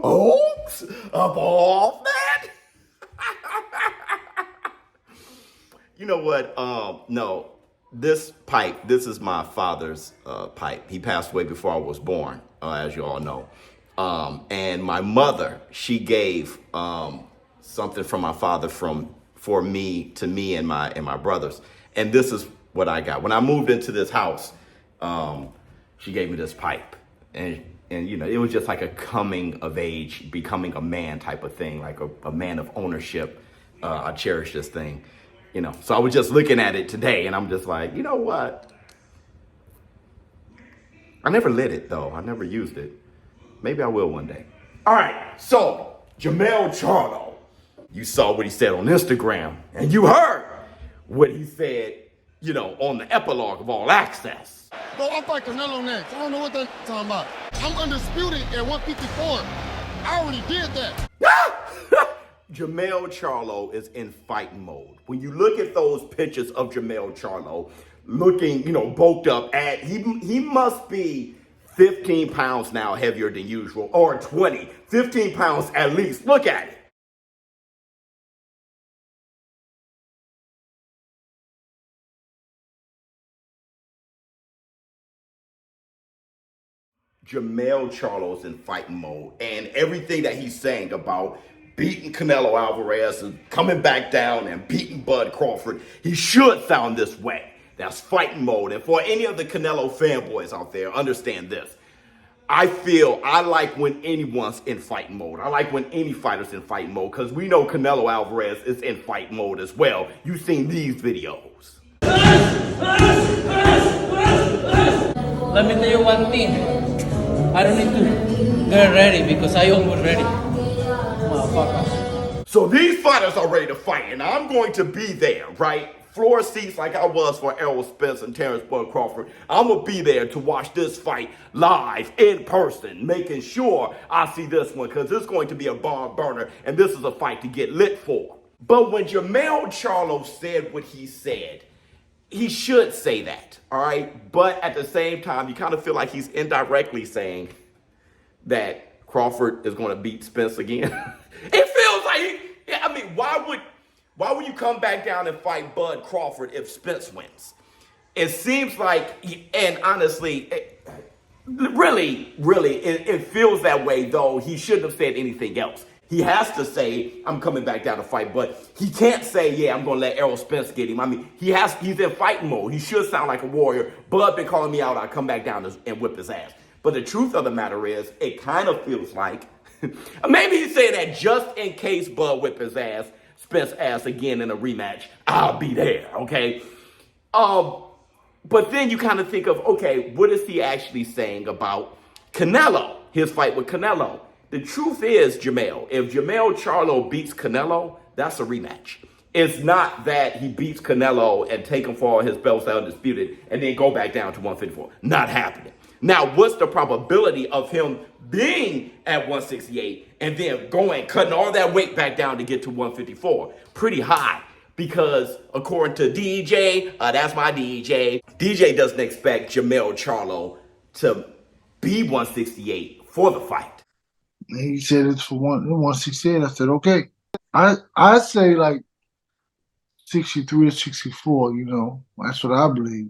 Oops, of all that. You know what? No, this pipe, this is my father's pipe. He passed away before I was born, as you all know. And my mother, she gave something from my father for me to me and my brothers. And this is what I got. When I moved into this house, she gave me this pipe. And you know, it was just like a coming of age, becoming a man type of thing, like a man of ownership. I cherish this thing, you know. So I was just looking at it today, and I'm just like, you know what? I never lit it though. I never used it. Maybe I will one day. All right, so Jermell Charlo, you saw what he said on Instagram, and you heard what he said, you know, on the epilogue of All Access. Bro, I'll fight Canelo next. I don't know what they're talking about. I'm undisputed at 154. I already did that. Jermell Charlo is in fighting mode. When you look at those pictures of Jermell Charlo looking, you know, bulked up, he must be 15 pounds now heavier than usual, or 20, 15 pounds at least. Look at it. Jermell Charlo's in fighting mode, and everything that he's saying about beating Canelo Alvarez and coming back down and beating Bud Crawford, he should sound this way. That's fighting mode. And for any of the Canelo fanboys out there, understand this. I like when anyone's in fighting mode. I like when any fighter's in fighting mode, because we know Canelo Alvarez is in fight mode as well. You've seen these videos. Let me tell you one thing. I don't need to get ready because I always ready. Motherfucker. So these fighters are ready to fight, and I'm going to be there, right? Floor seats like I was for Errol Spence and Terrence Bud Crawford. I'm going to be there to watch this fight live, in person, making sure I see this one, because it's going to be a barn burner, and this is a fight to get lit for. But when Jermell Charlo said what he said, he should say that, all right? But at the same time, you kind of feel like he's indirectly saying that Crawford is going to beat Spence again. It feels like, I mean, why would you come back down and fight Bud Crawford if Spence wins? It seems like, and honestly, it feels that way, though he shouldn't have said anything else. He has to say, I'm coming back down to fight, but he can't say, yeah, I'm going to let Errol Spence get him. I mean, he's in fighting mode. He should sound like a warrior. Bud been calling me out. I'll come back down and whip his ass. But the truth of the matter is, it kind of feels like, maybe he's saying that just in case Bud whip his ass, Spence ass again in a rematch, I'll be there, okay? But then you kind of think of, okay, what is he actually saying about Canelo, his fight with Canelo? The truth is, Jermell, if Jermell Charlo beats Canelo, that's a rematch. It's not that he beats Canelo and take him for all his belts undisputed and then go back down to 154. Not happening. Now, what's the probability of him being at 168 and then cutting all that weight back down to get to 154? Pretty high, because according to DJ, that's my DJ doesn't expect Jermell Charlo to be 168 for the fight. He said it's for 168. I said, okay. I say like 63 or 64, you know. That's what I believe.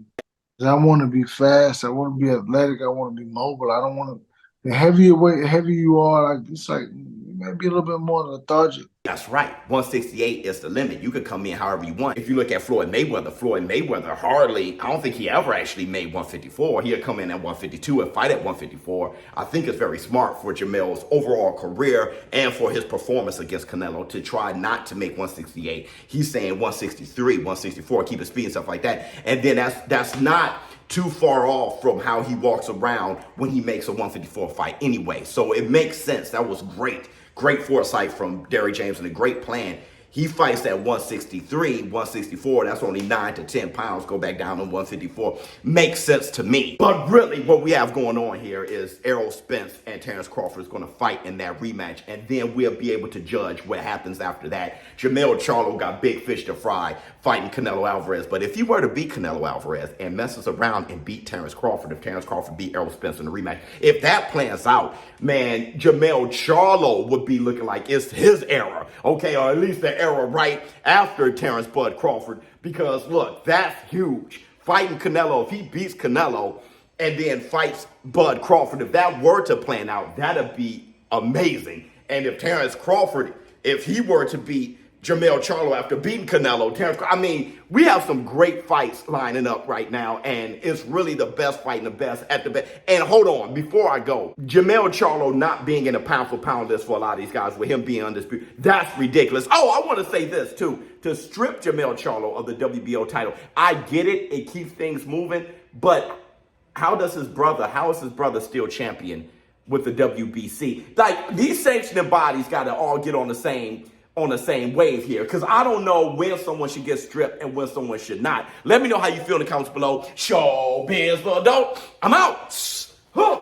I want to be fast. I want to be athletic. I want to be mobile. I don't want to. The heavier you are, like it's like you may be a little bit more lethargic. That's right. 168 is the limit. You can come in however you want. If you look at Floyd Mayweather hardly, I don't think he ever actually made 154. He'll come in at 152 and fight at 154. I think it's very smart for Jermell's overall career and for his performance against Canelo to try not to make 168. He's saying 163, 164, keep his speed and stuff like that. And then that's not too far off from how he walks around when he makes a 154 fight anyway. So it makes sense. That was great foresight from Derrick James and a great plan. He fights at 163, 164. That's only 9 to 10 pounds. Go back down to 154. Makes sense to me. But really, what we have going on here is Errol Spence and Terrence Crawford is going to fight in that rematch. And then we'll be able to judge what happens after that. Jermell Charlo got big fish to fry fighting Canelo Alvarez. But if he were to beat Canelo Alvarez and messes around and beat Terrence Crawford, if Terrence Crawford beat Errol Spence in the rematch, if that plans out, man, Jermell Charlo would be looking like it's his era, okay, or at least the era right after Terrence Bud Crawford, because look, that's huge. Fighting Canelo, if he beats Canelo and then fights Bud Crawford, if that were to plan out, that'd be amazing. And if Terrence Crawford, if he were to beat Jermell Charlo after beating Canelo, I mean, we have some great fights lining up right now, and it's really the best fighting the best at the best. And hold on, before I go, Jermell Charlo not being in a pound-for-pound list for a lot of these guys, with him being undisputed, that's ridiculous. Oh, I want to say this, too. To strip Jermell Charlo of the WBO title, I get it, it keeps things moving, but how is his brother still champion with the WBC? Like, these sanctioning bodies got to all get on the same wave here, because I don't know when someone should get stripped and when someone should not. Let me know how you feel in the comments below. ShowBizz, well, don't. I'm out.